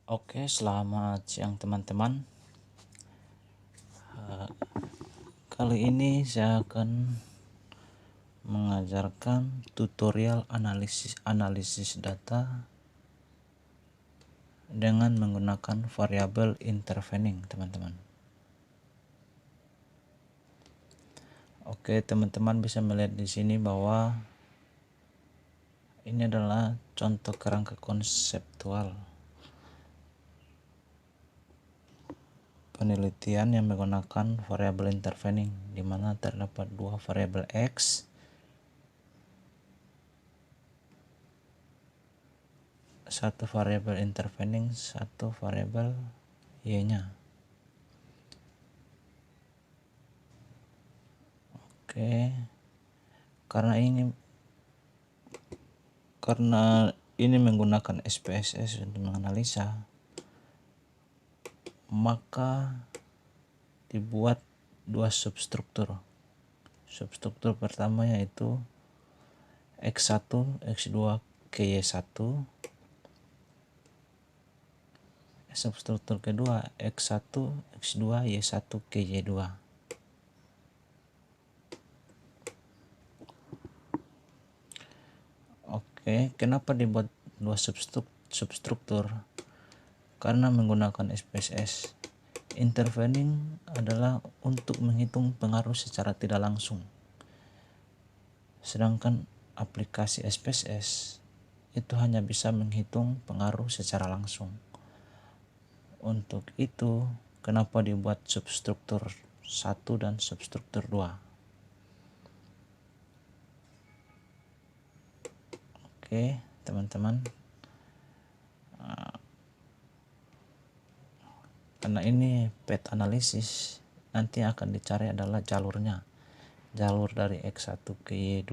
Oke, selamat siang teman-teman. Kali ini saya akan mengajarkan tutorial analisis data dengan menggunakan variabel intervening, teman-teman. Oke, teman-teman bisa melihat di sini bahwa ini adalah contoh kerangka konseptual penelitian yang menggunakan variabel intervening, di mana terdapat dua variabel X satu variabel intervening, satu variabel y-nya. Oke, karena ini menggunakan SPSS untuk menganalisa, maka dibuat dua substruktur. Substruktur pertama yaitu X1, X2 ke Y1. Substruktur kedua X1, X2, Y1 ke Y2. Oke, kenapa dibuat dua substruktur? Karena menggunakan SPSS. Intervening adalah untuk menghitung pengaruh secara tidak langsung. Sedangkan aplikasi SPSS itu hanya bisa menghitung pengaruh secara langsung. Untuk itu, kenapa dibuat substruktur 1 dan substruktur 2? Oke, teman-teman. Karena ini path analisis, nanti yang akan dicari adalah jalurnya. Jalur dari X1 ke Y2,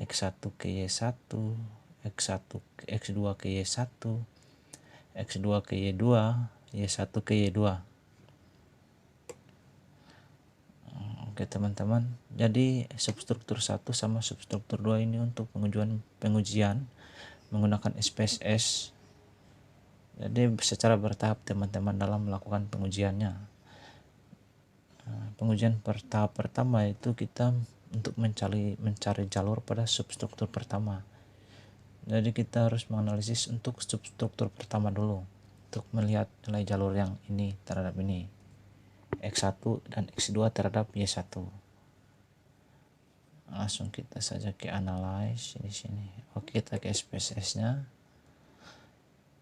X1 ke Y1, X2 ke Y1, X2 ke Y2, Y1 ke Y2. Oke teman-teman, jadi substruktur 1 sama substruktur 2 ini untuk pengujian menggunakan SPSS. Jadi secara bertahap teman-teman dalam melakukan pengujiannya. Pengujian tahap pertama itu kita untuk mencari jalur pada substruktur pertama. Jadi kita harus menganalisis untuk substruktur pertama dulu untuk melihat nilai jalur yang ini terhadap ini, X1 dan X2 terhadap Y1. Langsung kita saja ke analyze di sini. Oke, kita ke SPSS-nya.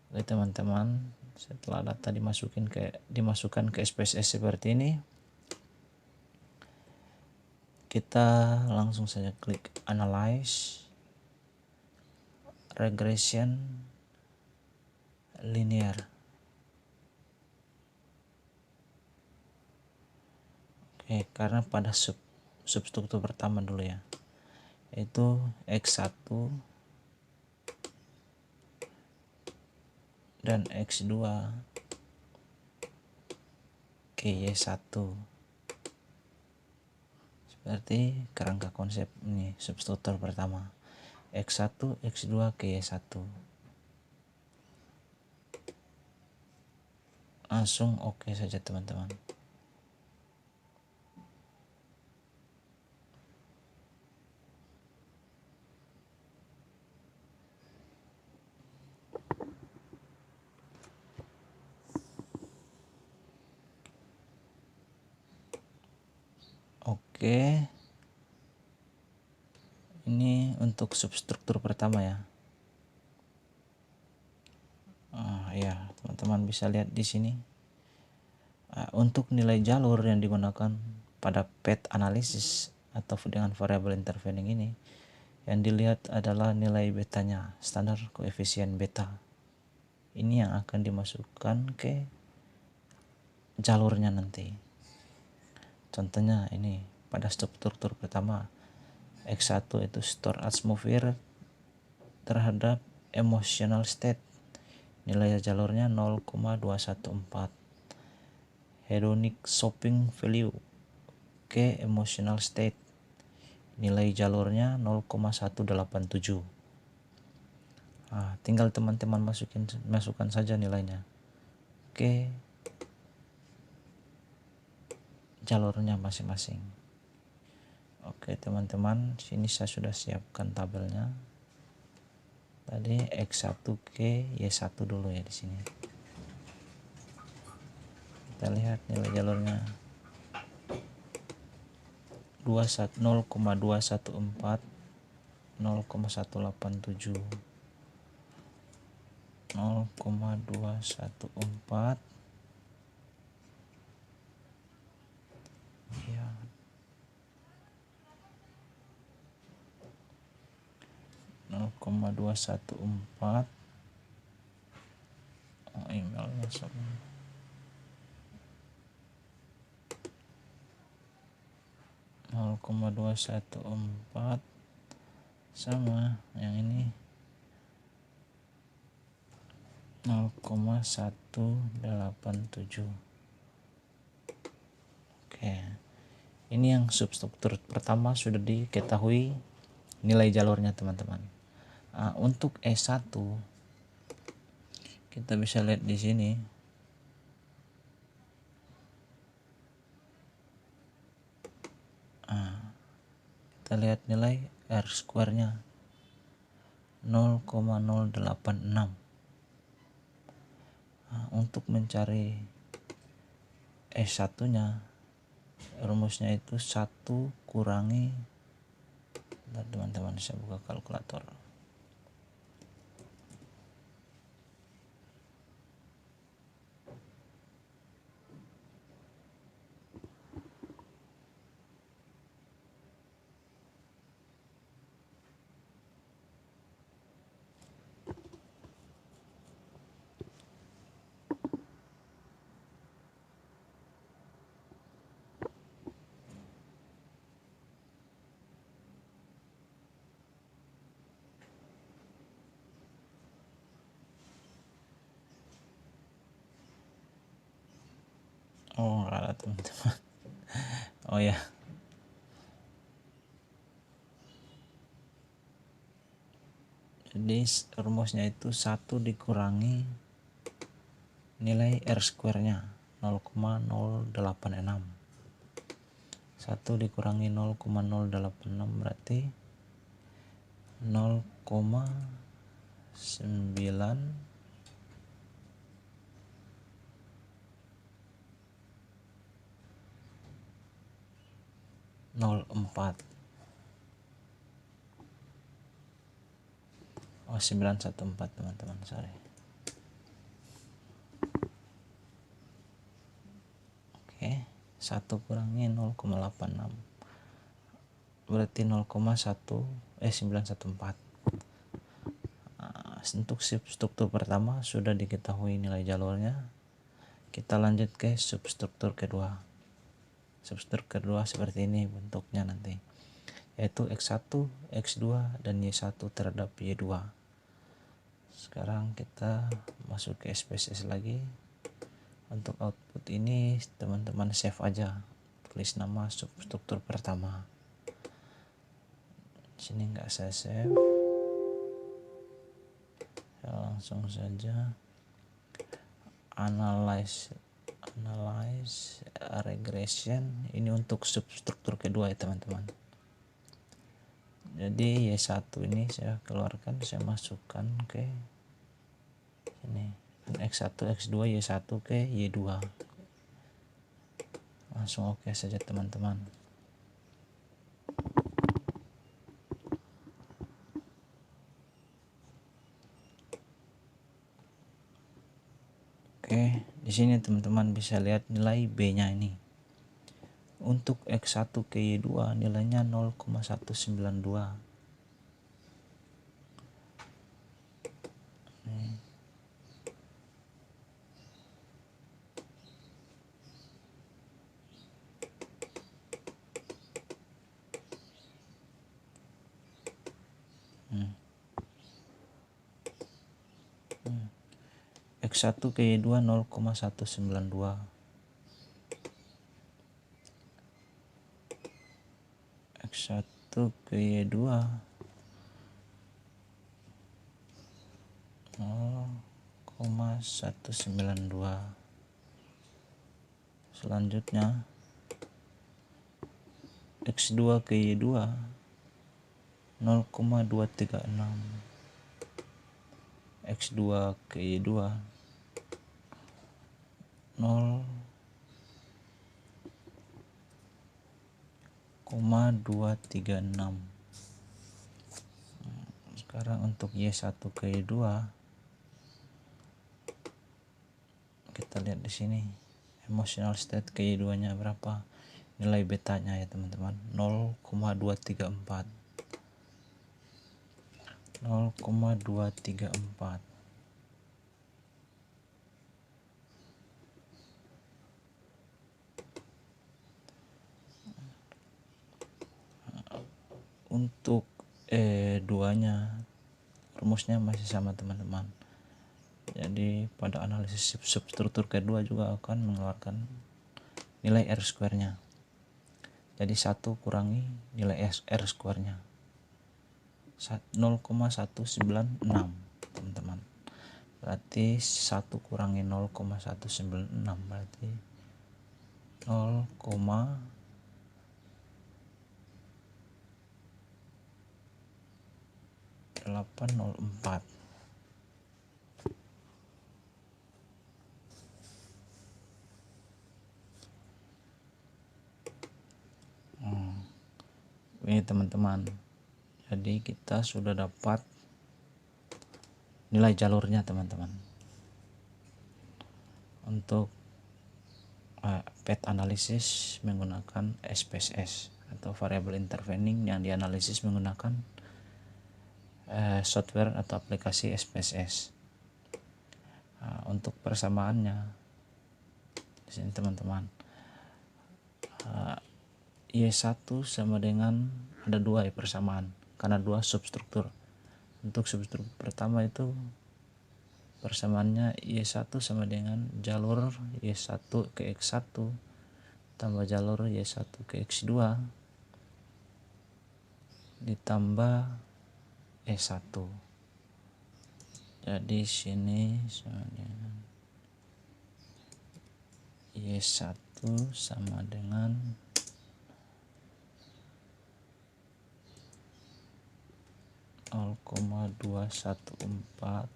Oke teman-teman, setelah data dimasukkan ke SPSS seperti ini, kita langsung saja klik analyze regression linear. Oke, karena pada substruktur pertama dulu ya, yaitu X1 dan X2 ke Y1. Seperti kerangka konsep ini, substruktur pertama X1, X2 ke Y1. Langsung oke saja teman-teman. Oke, ini untuk substruktur pertama ya. Ya teman-teman bisa lihat di sini. Untuk nilai jalur yang digunakan pada path analysis atau dengan variabel intervening ini, yang dilihat adalah nilai betanya, standar koefisien beta. Ini yang akan dimasukkan ke jalurnya nanti. Contohnya ini pada substruktur pertama X1 itu store atmosphere terhadap emotional state, nilai jalurnya 0,214. Hedonic shopping value ke emotional state, nilai jalurnya 0,187. Tinggal teman-teman masukkan saja nilainya ke jalurnya masing-masing. Oke teman-teman, sini saya sudah siapkan tabelnya. Tadi X1 ke Y1 dulu ya di sini. Kita lihat nilai jalurnya 0,214, 0,187, 0,214 ya, 0,214. Emailnya sama 0,214 sama yang ini 0,187. Oke, ini yang substruktur pertama sudah diketahui nilai jalurnya teman-teman. Untuk E1 kita bisa lihat di sini. Kita lihat nilai R square-nya 0,086. Untuk mencari S1-nya, rumusnya itu 1 kurangi, teman-teman saya buka kalkulator. Oh, enggak ada teman-teman. Oh ya. Jadi rumusnya itu 1 dikurangi nilai R square-nya 0,086. 1 dikurangi 0,086 berarti 0,904. 914 teman-teman, sorry. Oke, 1 kurangi 0,86 berarti 914. Untuk substruktur pertama sudah diketahui nilai jalurnya. Kita lanjut ke substruktur kedua. Substruktur kedua seperti ini bentuknya nanti, yaitu X1, X2, dan Y1 terhadap Y2. Sekarang kita masuk ke SPSS lagi. Untuk output ini teman-teman save aja, tulis nama substruktur pertama. Sini nggak saya save, saya langsung saja analyze regression. Ini untuk substruktur kedua ya teman-teman. Jadi Y1 ini saya keluarkan, saya masukkan ke sini, X1, X2, Y1 ke Y2. Langsung oke saja teman-teman. Oke, di sini teman-teman bisa lihat nilai B-nya ini. Untuk X1 ke Y2 nilainya 0,192. X1 ke Y2 0,192. X1 ke Y2 0,192. Selanjutnya X2 ke Y2 0,236. X2 ke Y2 0,236. Sekarang untuk Y1 ke Y2 kita lihat di sini emotional state ke Y2 nya berapa, nilai betanya ya teman-teman, 0,234. 0,234. Untuk E2 nya rumusnya masih sama teman-teman. Jadi pada analisis substruktur kedua juga akan mengeluarkan nilai R square nya. Jadi 1 kurangi nilai R square nya 0,196 teman-teman. Berarti 1 kurangi 0,196 berarti 0,804. Ini teman-teman, jadi kita sudah dapat nilai jalurnya teman-teman untuk PET analisis menggunakan SPSS atau variable intervening yang dianalisis menggunakan software atau aplikasi SPSS. Untuk persamaannya di sini teman-teman, Y1 sama dengan ada 2 ya persamaan karena 2 substruktur. Untuk substruktur pertama itu persamaannya Y1 sama dengan jalur Y1 ke X1 tambah jalur Y1 ke X2 ditambah E1. Jadi sini sama dengan Y1 sama dengan 0,214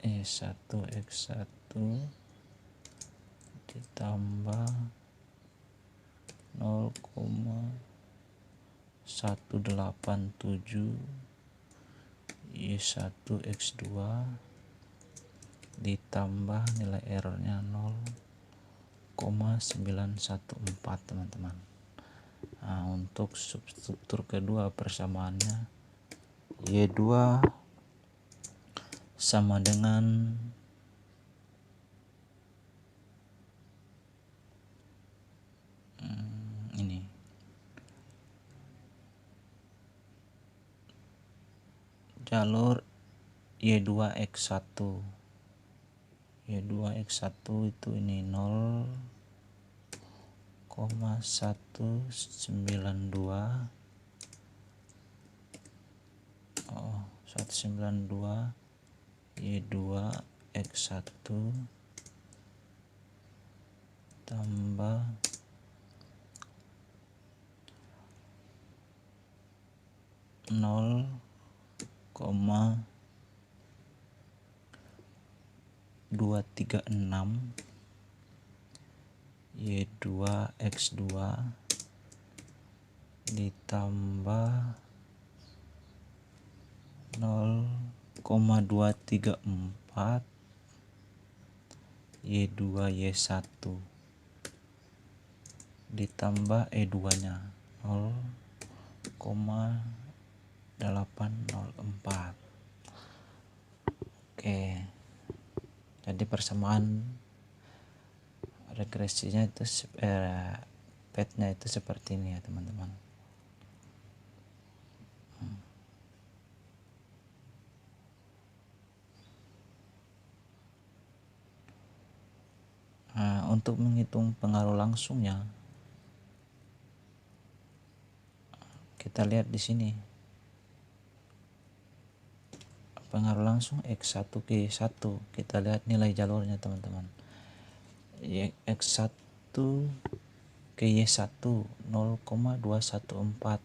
E1 X1 ditambah 0,187 Y1 X2 ditambah nilai errornya 0,914 teman-teman. Untuk substruktur kedua persamaannya Y2 sama dengan ini jalur Y2X1. Y2X1 itu ini 0,192 192 Y2X1 tambah 0,236 Y2X2 ditambah 0,234 Y2Y1 ditambah E2 nya 0,804. Oke, jadi persamaan regresinya itu PET-nya itu seperti ini ya teman-teman. Untuk menghitung pengaruh langsungnya kita lihat di sini pengaruh langsung X1 ke Y1. Kita lihat nilai jalurnya teman-teman. X1 ke Y1 0,214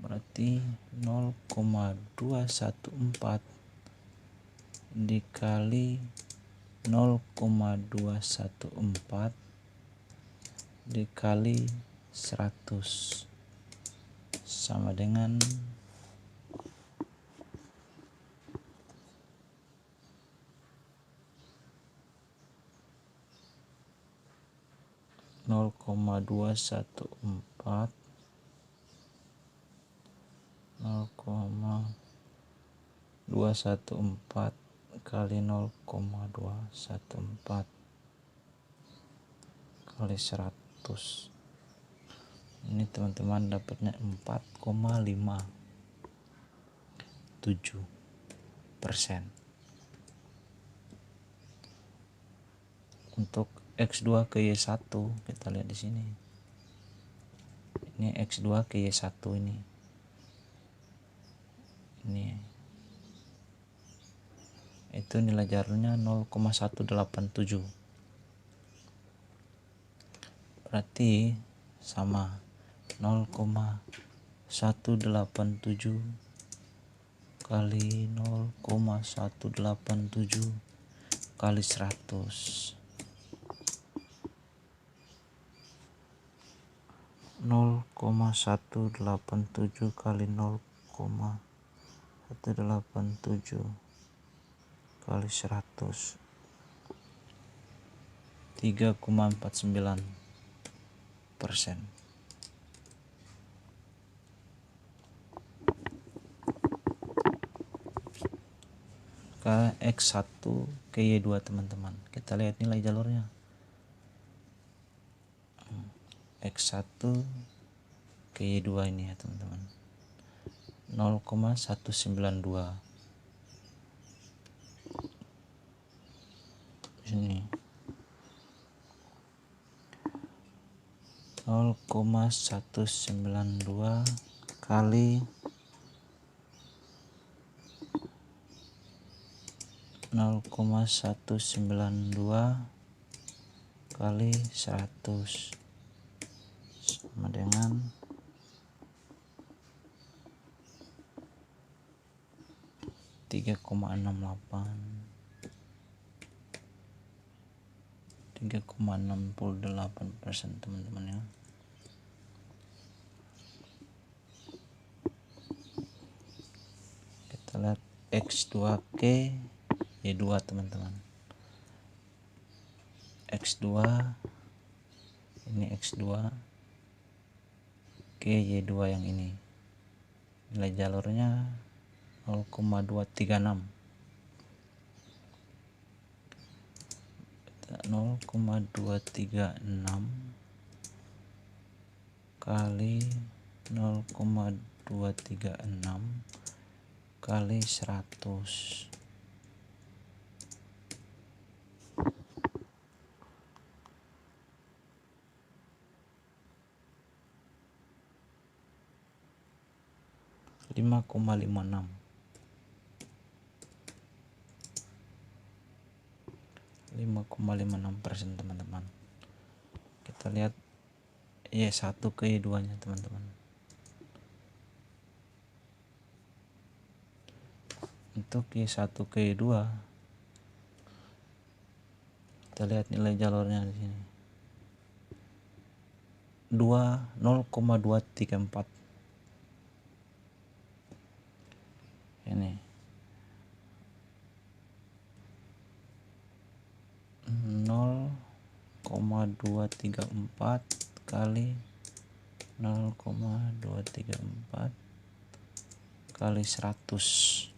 berarti 0,214 dikali 0,214 dikali 100 sama dengan 0,214 kali 0,214 kali 100. Ini teman-teman dapatnya 4,57%. Untuk X2 ke Y1 kita lihat di sini. Ini X2 ke Y1 ini. Itu nilai jalurnya 0,187. Berarti sama 0,187 kali 0,187 kali 100. 0,187 kali 0,187 kali 100 3,49%. Ke X1 ke Y2 teman-teman, kita lihat nilai jalurnya. X1 ke Y2 ini ya teman-teman, 0,192 ini 0,192 kali 0,192 kali 100 sama dengan 3,68% teman-teman ya. Kita lihat X2K Y2 teman-teman. X2 ini X2 ke Y2 yang ini, nilai jalurnya 0,236 kali 0,236 kali 100 5,56. 5,56% teman-teman. Kita lihat Y1 ke Y2 nya teman-teman. Untuk Y1 ke Y2 kita lihat nilai jalurnya di sini 0,234 ini 0,234 kali 0,234 kali 100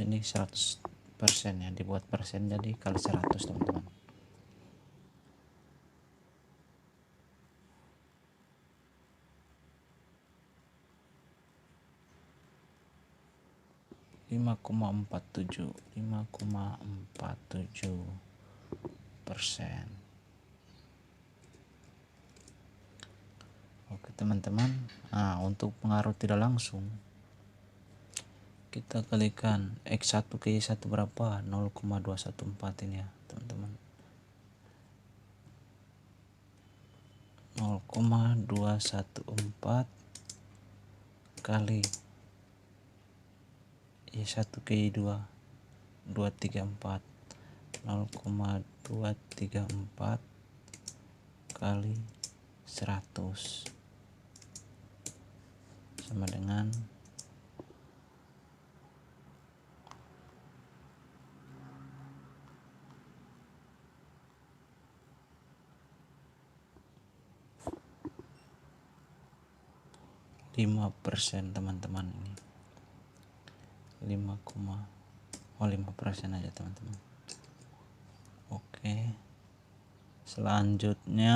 ini 100% ya, dibuat persen jadi kali 100 teman-teman. 5,47%. teman-teman. Nah, untuk pengaruh tidak langsung kita kalikan X1 ke Y1 berapa? 0,214 ini ya teman-teman. 0,214 kali Y1 ke Y2 234, 0,234 kali 100 sama dengan 5% teman-teman. Ini 5% aja teman-teman. Oke, selanjutnya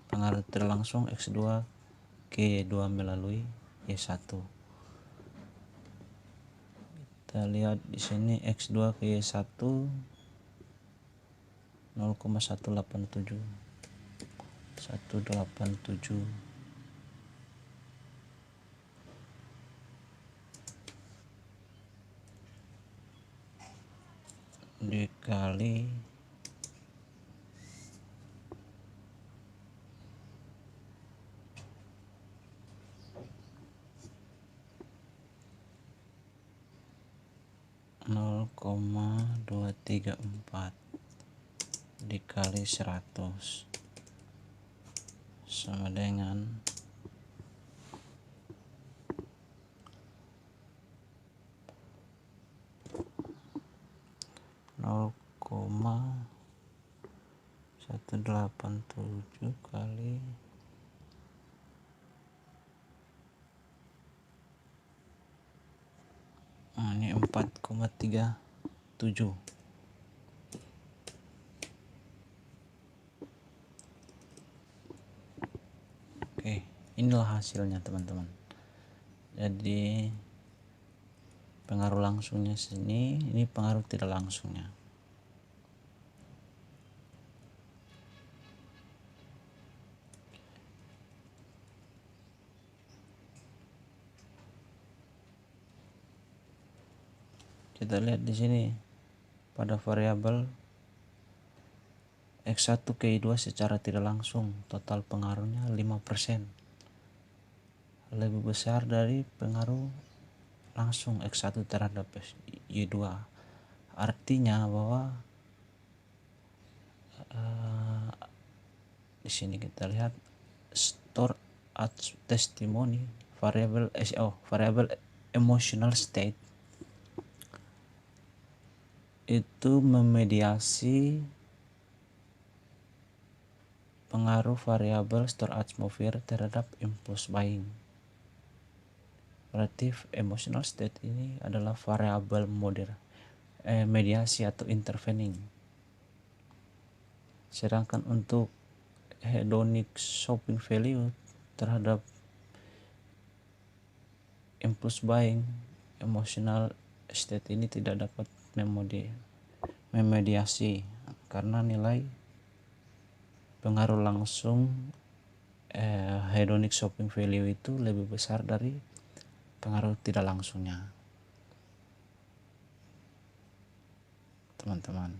pengaruh tidak langsung X2 ke Y2 melalui Y1. Kita lihat di sini X2 ke Y1 0,187 dikali 0,234 dikali 100 sama dengan 0,187 kali ini 4,37. Oke, inilah hasilnya teman-teman. Jadi pengaruh langsungnya sini, ini pengaruh tidak langsungnya. Kita lihat di sini pada variabel X1 ke Y2 secara tidak langsung total pengaruhnya 5%, lebih besar dari pengaruh langsung X1 terhadap Y2. Artinya bahwa di sini kita lihat store as testimony variable emotional state itu memediasi pengaruh variabel store atmosphere terhadap impulse buying. Berarti emotional state ini adalah variabel mediasi atau intervening. Sedangkan untuk hedonic shopping value terhadap impulse buying, emotional state ini tidak dapat memediasi karena nilai pengaruh langsung hedonic shopping value itu lebih besar dari pengaruh tidak langsungnya teman-teman.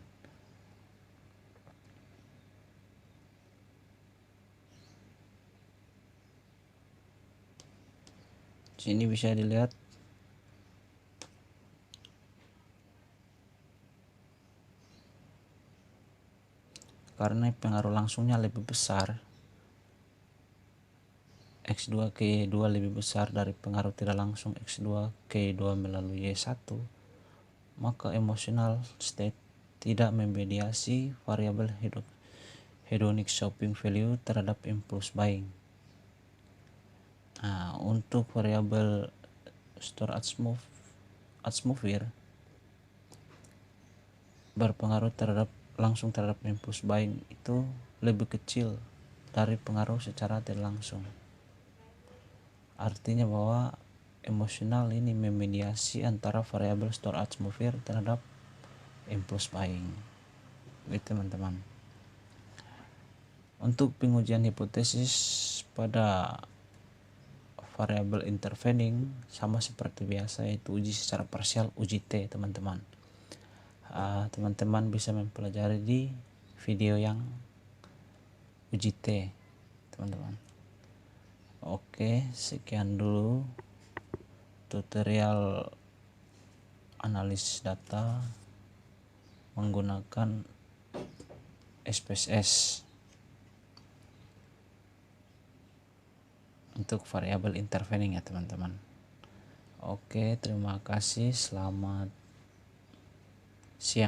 Sini bisa dilihat karena pengaruh langsungnya lebih besar, X2 ke Y2 lebih besar dari pengaruh tidak langsung X2 ke Y2 melalui Y1, maka emotional state tidak memediasi variabel hedonic shopping value terhadap impulse buying. Nah, untuk variabel store atmosphere berpengaruh langsung terhadap impulse buying itu lebih kecil dari pengaruh secara tidak langsung. Artinya bahwa emosional ini memediasi antara variabel store atmosphere terhadap impulse buying. Gitu teman-teman. Untuk pengujian hipotesis pada variabel intervening sama seperti biasa, yaitu uji secara parsial, uji T teman-teman. Teman-teman bisa mempelajari di video yang uji T teman-teman. Oke, sekian dulu tutorial analisis data menggunakan SPSS untuk variabel intervening ya teman-teman. Oke, terima kasih, selamat siang.